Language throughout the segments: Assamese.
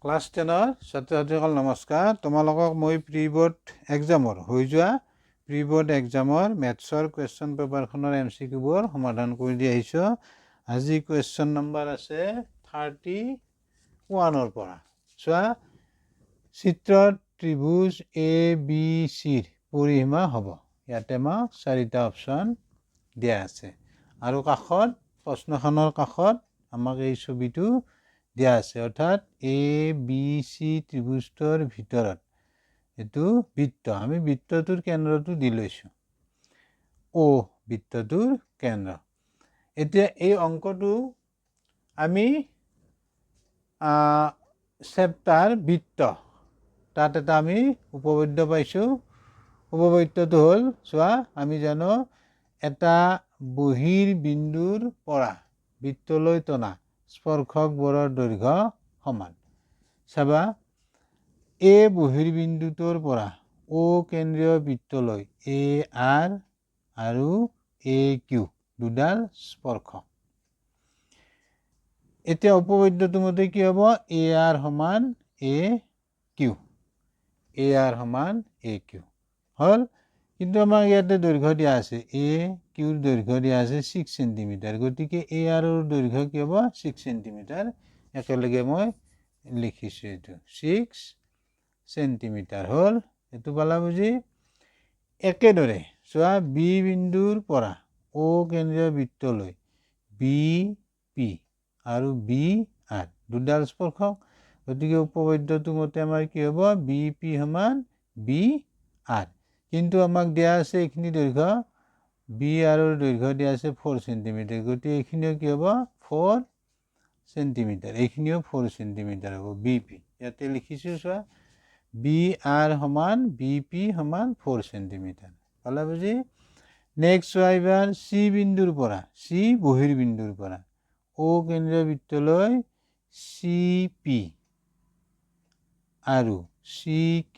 ক্লাছ 10ৰ ছাত্ৰ-ছাত্ৰীসকল নমস্কাৰ। তোমালোকক মই প্ৰি বোৰ্ড এক্সামৰ হৈ যোৱা প্ৰি বোৰ্ড এক্সামৰ মেথছৰ কুৱেশ্যন পেপাৰখনৰ MCQবোৰ সমাধান কৰি দি আহিছোঁ। আজি কুৱেশ্যন নম্বৰ আছে 31ৰ পৰা। চোৱা, চিত্ৰত ত্ৰিভুজ ABCৰ পৰিসীমা হ'ব। ইয়াতে আমাক 4টা অপশ্যন দিয়া আছে আৰু কাষত প্ৰশ্নখনৰ কাষত আমাক এই ছবিটো দিয়া আছে, অৰ্থাৎ ABC ত্ৰিভুজটোৰ ভিতৰত এইটো বৃত্ত, আমি বৃত্তটোৰ কেন্দ্ৰটো দি লৈছোঁ, O বৃত্তটোৰ কেন্দ্ৰ। এতিয়া এই অংকটো আমি চেপ্টাৰ বৃত্ত, তাত এটা আমি উপবৃত্ত পাইছোঁ। উপবৃত্তটো হ'ল, চোৱা, আমি জানো এটা বহিৰ বিন্দুৰ পৰা বৃত্তলৈ টনা স্পৰ্শকবোৰৰ দৈৰ্ঘ্য সমান। চাবা, এই বহিৰ্বিন্দুটোৰ পৰা O কেন্দ্ৰীয় বৃত্তলৈ AR আৰু AQ দুডাল স্পৰ্শক। এতিয়া উপবৃত্তটোৰ মতে কি হ'ব? AR সমান AQ, AR সমান AQ হ'ল। কিন্তু আমাক ইয়াতে দৈৰ্ঘ্য দিয়া আছে, AQৰ দৈৰ্ঘ্য দিয়া আছে 6 চেণ্টিমিটাৰ, গতিকে ARৰ দৈৰ্ঘ্য কি হ'ব? 6 চেণ্টিমিটাৰ। একেলগে মই লিখিছোঁ, এইটো 6 চেণ্টিমিটাৰ হ'ল। এইটো পালা বুজি? একেদৰে চোৱা, B বিন্দুৰ পৰা O কেন্দ্ৰীয় বৃত্তলৈ BP আৰু BR দুডাল স্পৰ্শক, গতিকে উপবৃত্তটোৰ মতে আমাৰ কি হ'ব? BP সমান BR। কিন্তু আমাক দিয়া আছে এইখিনি দৈৰ্ঘ্য, BRৰ দৈৰ্ঘ্য দিয়া আছে 4 চেণ্টিমিটাৰ, গতিকে এইখিনিও কি হ'ব? 4 চেণ্টিমিটাৰ। এইখিনিও 4 চেণ্টিমিটাৰ হ'ব BP। ইয়াতে লিখিছোঁ, চোৱা, BR সমান BP সমান 4 চেণ্টিমিটাৰ। পালা বুজি? নেক্সট চোৱা, এইবাৰ C বিন্দুৰ পৰা, C বহিৰ্বিন্দুৰ পৰা O কেন্দ্ৰীয় বৃত্তলৈ CP আৰু CQ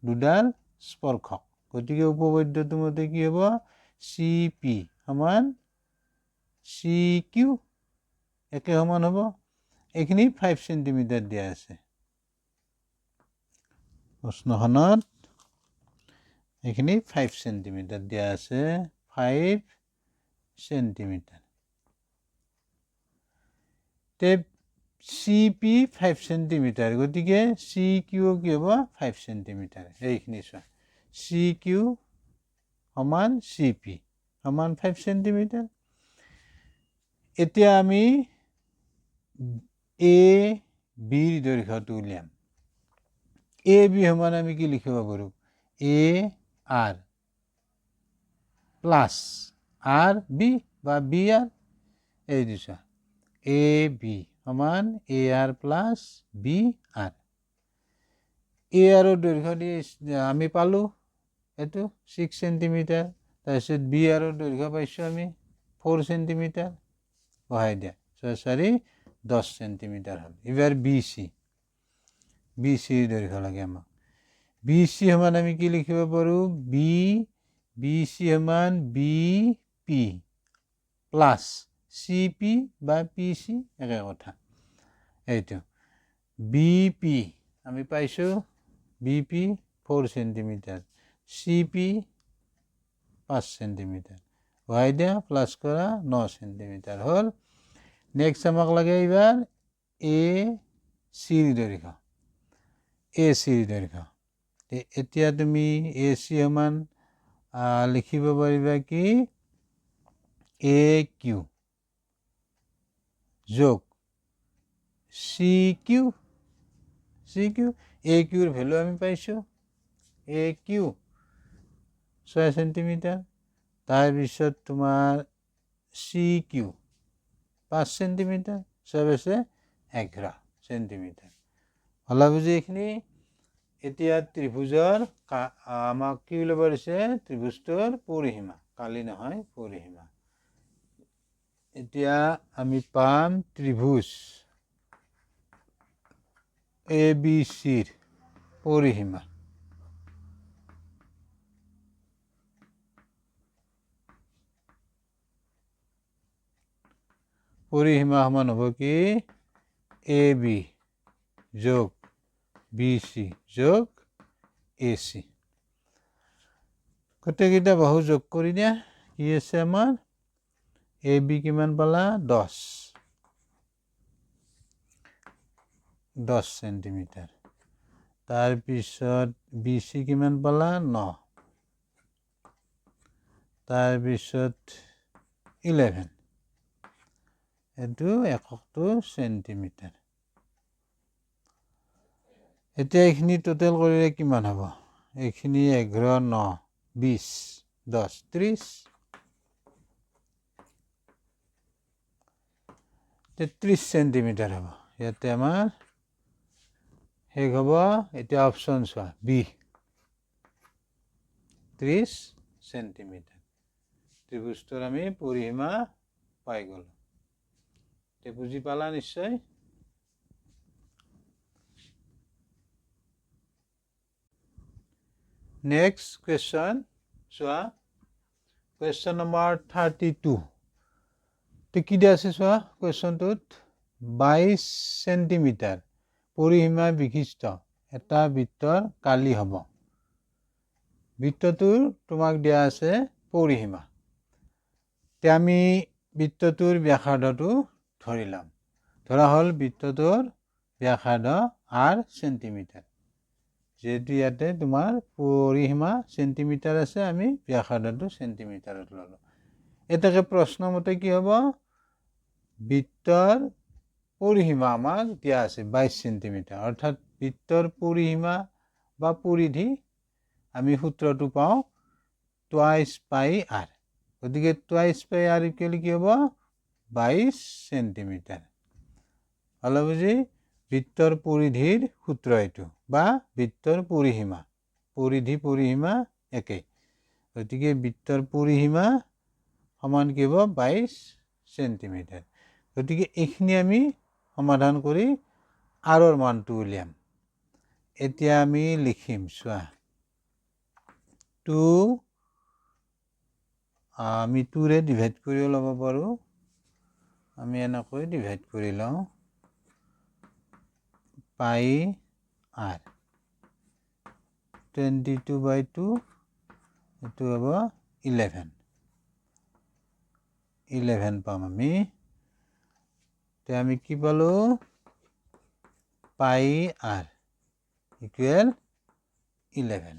দুডাল স্পৰ্শক, গতিকে উপবৃত্তটোৰ মতে কি হ'ব? CP সমান CQ, একে সমান হ'ব। এইখিনি 5 চেণ্টিমিটাৰ দিয়া আছে প্ৰশ্নখনত, এইখিনি 5 চেণ্টিমিটাৰ দিয়া আছে, 5 চেণ্টিমিটাৰ। CP 5 চেণ্টিমিটাৰ, গতিকে CQ কি হ'ব? 5 চেণ্টিমিটাৰ। এইখিনি চোৱা, CQ সমান CP সমান 5 চেণ্টিমিটাৰ। এতিয়া আমি ABৰ দৈৰ্ঘ্যটো উলিয়াম। AB সমান আমি কি লিখিব পাৰোঁ? AR প্লাছ RB বা BR। এই দিছা, AB সমান AR প্লাছ BR। ARৰ দৈৰ্ঘ্য দি আমি পালোঁ এইটো 6 চেণ্টিমিটাৰ, তাৰপিছত BRৰ দৈৰ্ঘ্য পাইছোঁ আমি 4 চেণ্টিমিটাৰ। বহাই দিয়া, 4 10 চেণ্টিমিটাৰ হ'ল। এইবাৰ BCৰ দৈৰ্ঘ্য লাগে আমাক। BC সমান আমি কি লিখিব পাৰোঁ? BC সমান BP প্লাছ CP বা PC, একে কথা। এইটো BP আমি পাইছোঁ, BP 4 চেণ্টিমিটাৰ, CP 5 চেণ্টিমিটাৰ। বহাই দিয়া, প্লাছ কৰা, 9 চেণ্টিমিটাৰ হ'ল। নেক্সট আমাক লাগে এইবাৰ ACৰ দৈৰ্ঘ্য, ACৰ দৈৰ্ঘ্য। এতিয়া তুমি AC সমান লিখিব পাৰিবা কি? AQ যোগ CQ, AQৰ ভেলু আমি পাইছোঁ, AQ 6 চেণ্টিমিটাৰ, তাৰপিছত তোমাৰ CQ 5 চেণ্টিমিটাৰ, 6 11 চেণ্টিমিটাৰ। হ'লা বুজি এইখিনি? এতিয়া ত্ৰিভুজৰ আমাক কি ল'ব দিছে? ত্ৰিভুজটোৰ পৰিসীমা, কালি নহয়, পৰিসীমা। এতিয়া আমি পাম ত্ৰিভুজ ABCৰ পৰিসীমা। পৰিসীমা সমান হ'ব কি? AB যোগ BC যোগ AC গোটেইকেইটা বাহু যোগ কৰি দিয়া কি আছে আমাৰ AB কিমান পালা 10 সেন্টিমিটাৰ তাৰপিছত BC কিমান পালা 9 তাৰপিছত 11 এটো এককটো সেন্টিমিটাৰ এতিয়া এইখিনি টোটাল কৰিলে কিমান হ'ব এইখিনি 11 9 20 10 30 33 সেন্টিমিটাৰ হ'ব ইয়াতে আমাৰ শেষ হ'ব এতিয়া অপচন চোৱা বি 30 সেন্টিমিটাৰ ত্ৰিভুজটোৰ আমি পৰিসীমা পাই গ'লো তে বুজি পালা নিশ্চয় নেক্সট কোৱেশ্চন চোৱা কোৱেশ্চন নম্বৰ 32 তে কি দিয়া আছে চোৱা কোৱেশ্চনটোত 22 সেন্টিমিটাৰ পৰিসীমা বিশিষ্ট এটা বৃত্তৰ কালি হ'ব বৃত্তটোৰ তোমাক দিয়া আছে পৰিসীমা তে আমি বৃত্তটোৰ ব্যাসাৰ্ধটো ধৰিলাম ধৰা হ'ল বৃত্তটোৰ ব্যাসাৰ্ধ r সেন্টিমিটাৰ যেহেতু ইয়াতে তোমাৰ পৰিসীমা সেন্টিমিটাৰ আছে আমি ব্যাসাৰ্ধটো সেন্টিমিটাৰত ললো এটাকে প্ৰশ্ন মতে কি হ'ব বৃত্তৰ পৰিসীমা আমাক দিয়া আছে 22 সেন্টিমিটাৰ অৰ্থাৎ বৃত্তৰ পৰিসীমা বা পৰিধি আমি সূত্ৰটো পাওঁ twice pi r গতিকে twice pi r ইকুৱেল কি হ'ব 22 সেন্টিমিটাৰ হল বুজি বৃত্তৰ পৰিধিৰ সূত্ৰ এটো বা বৃত্তৰ পৰিসীমা পৰিসীমা একে গতিকে বৃত্তৰ পৰিসীমা সমান কি হ'ব 22 সেন্টিমিটাৰ গতিকে এইখিনি আমি সমাধান কৰি r ৰ মানটো উলিয়াম এতিয়া আমি লিখিম চোৱা 2 আমি 2 ৰে ডিভাইড কৰি ল'ব পাৰো আমি এনেকৈ ডিভাইড কৰি লওঁ pi r 22/2 এটো হ'ব 11 পাম আমি তে আমি কি পালো pi r ইকুৱেল 11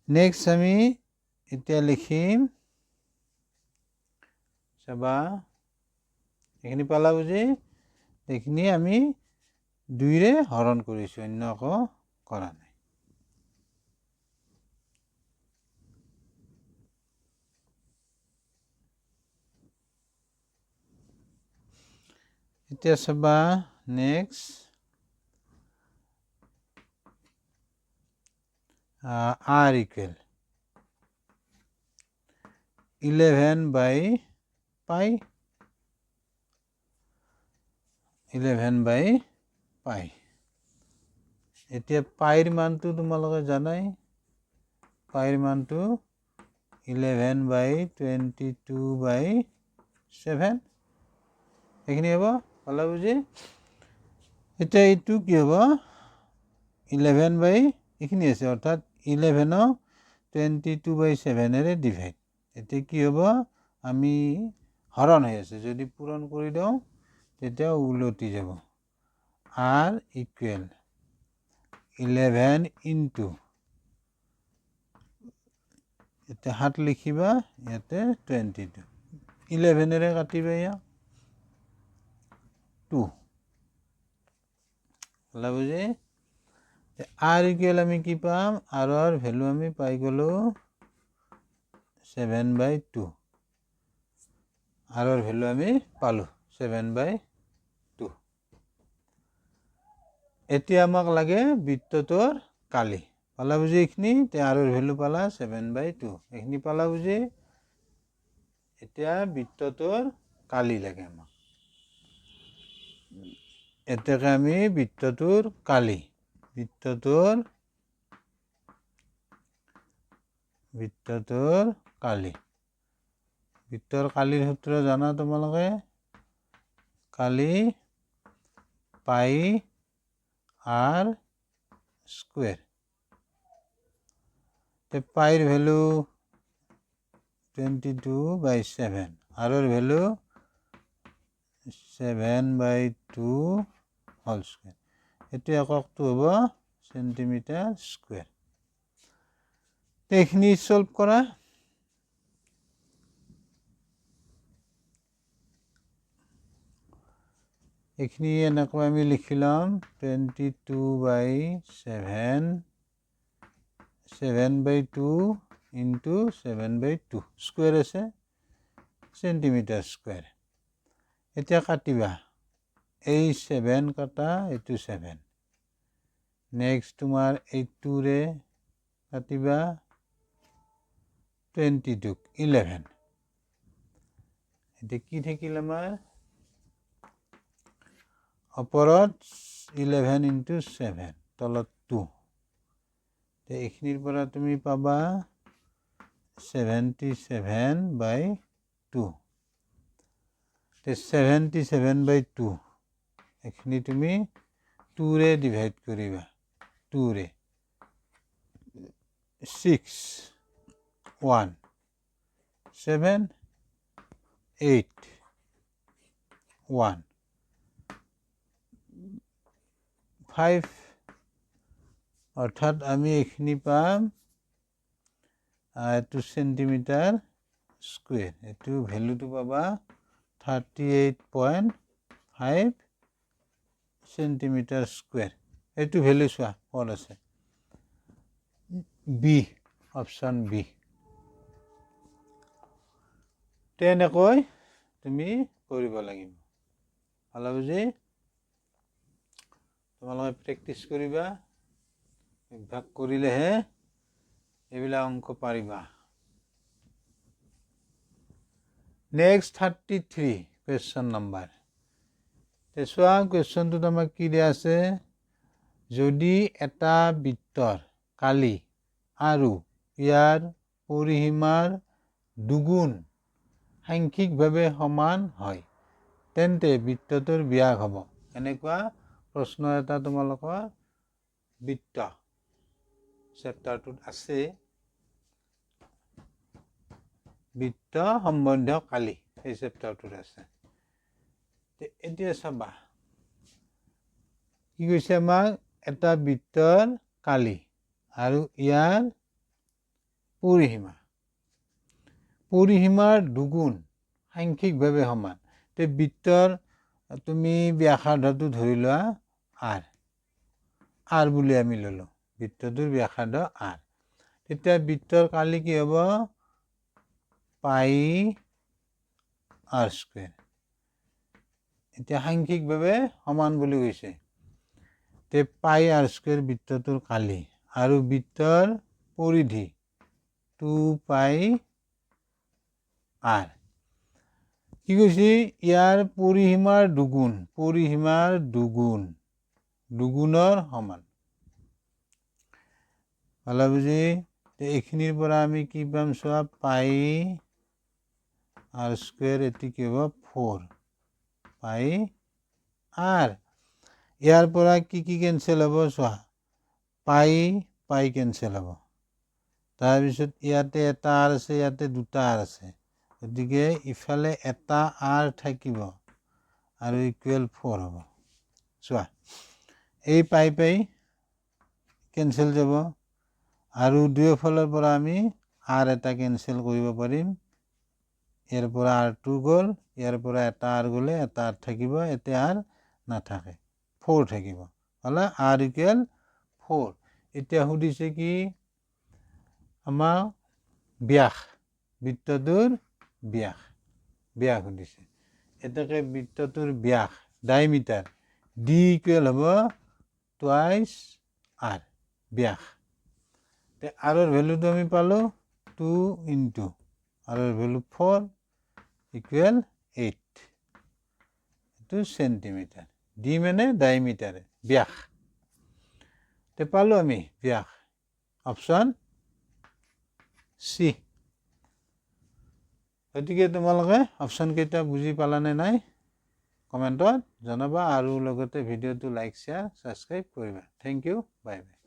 নেক্সট আমি এতিয়া লিখিম চাবা এখিনি পালা বুজি এখিনি আমি 2 ৰে হৰণ কৰিছো অন্য একো কৰা নাই এতিয়া চাবা নেক্সট r ইকুৱেল 11/pi এতিয়া পাইৰ মানটো তোমালোকে জানাই পাইৰ মানটো 11/22/7 এখিনি হ'ব হলা বুজি এতিয়া এইটো কি হ'ব 11 এখিনি আছে অৰ্থাৎ 11 22/7 এৰে ডিভাইড এতিয়া কি হ'ব আমি হৰণ হৈ আছে যদি পূৰণ কৰি দিওঁ তেতিয়া উলটি যাব r ইকুৱেল 11 ইনটু এটা হাত লিখিবা ইয়াতে 22 11 এৰে কাটিবা ইয়া 2 হলা বুজি r ইকুৱেল আমি কি পাম r ৰ ভ্যালু আমি পাই গলো 7/2 r ৰ ভ্যালু আমি পালো 7/2 এতিয়া আমাক লাগে বৃত্তটোৰ কালি পালা বুজি এখিনি তে r ৰ ভ্যালু পালা 7/2 এখিনি পালা বুজি এতিয়া বৃত্তটোৰ কালি লাগে আমাক এটাকে আমি বৃত্তটোৰ কালি বৃত্তটোৰ কালি বৃত্তৰ কালিৰ সূত্ৰ জানা তোমালোকে কালি পাই r স্কোয়ার তে পাইর ভ্যালু 22/7 আরর ভ্যালু 7/2 হোল স্কোয়ার এটো এককটো হ'ব সেন্টিমিটার স্কোয়ার এইখিনি সলভ কৰা এইখিনি এনেকৈ আমি লিখি ল'ম 22/7 7/2 into 7/2 স্কোয়ার আছে সেন্টিমিটার স্কোয়ার এতিয়া কাটিবা এই 7 কাটা এইটো 7 নেক্সট তোমাৰ এইটোৰে কাটিবা 22 11 এটা কি থাকিল আমাৰ ওপৰত 11 into 7 তলত 2 তে এইখিনিৰ পৰা তুমি পাবা 77/2 তে 77/2 এইখিনি তুমি 2 ৰে ডিভাইড কৰিবা 2 ৰে 6 1 7 8 1 5 অৰ্থাৎ আমি এইখিনি পাম 2 সেন্টিমিটাৰ স্কোয়াৰ এটো ভ্যালুটো পাবা 38.5 সেন্টিমিটাৰ স্কোয়াৰ এটো ভ্যালু চোৱা ক'ত আছে বি অপশন বি তেনেকৈ তুমি কৰিব লাগিব ভালো বুজি তোমালোকে প্ৰেক্টিছ কৰিবা অভ্যাস কৰিলেহে এইবিলাক অংক পাৰিবা নেক্সট 33 কোৱেশ্চন নম্বৰ তেছোৱা কোৱেশ্চনটো আমাক কি দিয়া আছে যদি এটা বৃত্তৰ কালি আৰু ইয়াৰ পৰিসীমাৰ দুগুণ সাংখ্যিকভাৱে সমান হয় তেন্তে বৃত্তটোৰ ব্যাস হ'ব এনেকুৱা প্ৰশ্ন এটা তোমালোকৰ বৃত্ত চেপ্টাৰটোত আছে বৃত্ত সম্বন্ধীয় কালি এই চেপ্টাৰটোত আছে এতিয়া চাবা কি কৈছে আমাক এটা বৃত্তৰ কালি আৰু ইয়াৰ পৰিসীমাৰ দুগুণ সাংখ্যিকভাৱে সমান তে বৃত্তৰ তুমি ব্যাসাৰ্ধটো ধৰি লোৱা r বুলি আমি ললো বৃত্তটোৰ ব্যাসাৰ্ধ r তেতিয়া বৃত্তৰ কালি কি হ'ব পাই r স্কয়াৰ এতিয়া সাংখ্যিকভাৱে সমান বুলি কৈছে তে পাই r স্কয়াৰ বৃত্তটোৰ কালি আৰু বৃত্তৰ পৰিধি 2 পাই r কি কৈছে ইয়াৰ পৰিসীমাৰ দুগুণৰ সমান ভালো বুজি এইখিনিৰ পৰা আমি কি পাম চোৱা পাই r স্কয়াৰ এটি কি হ'ব 4 পাই r ইয়াৰ পৰা কি কেনসেল হ'ব চোৱা পাই কেনসেল হ'ব তাৰ পিছত ইয়াতে এটা r আছে ইয়াতে দুটা r আছে গতিকে ইফালে এটা r থাকিব আৰু ইকুৱেল 4 হ'ব চোৱা এই পাই কেনসেল যাব আৰু দুয়ো ফালৰ পৰা আমি r এটা কেনসেল কৰিব পাৰিম ইয়াৰ পৰা r2 গ'ল ইয়াৰ পৰা এটা r গ'লে এটা r থাকিব এতে r নাথাকে 4 থাকিব হলা r ইকুৱেল 4 এতিয়া সুধিছে কি আমাৰ ব্যাস বৃত্তটোৰ ব্যাস সুধিছে এটাকে বৃত্তটোৰ ব্যাস ডায়ামিটাৰ d ইকুৱেল হ'ব টুৱাইস r ব্যাস তে r ৰ ভ্যালুটো আমি পালো 2 ইনটু r ৰ ভ্যালু 4 ইকুৱেল 8 এটো সেন্টিমিটার d মানে ডায়ামিটার ব্যাস তে পালো আমি ব্যাস অপশন সি গতিকে তোমালোকে অপশন কেইটা বুজি পালানে নাই কমেন্টত জনাবা আৰু লগতে ভিডিওটো লাইক শেয়াৰ সাবস্ক্ৰাইব কৰিবা থ্যাংক ইউ বাই বাই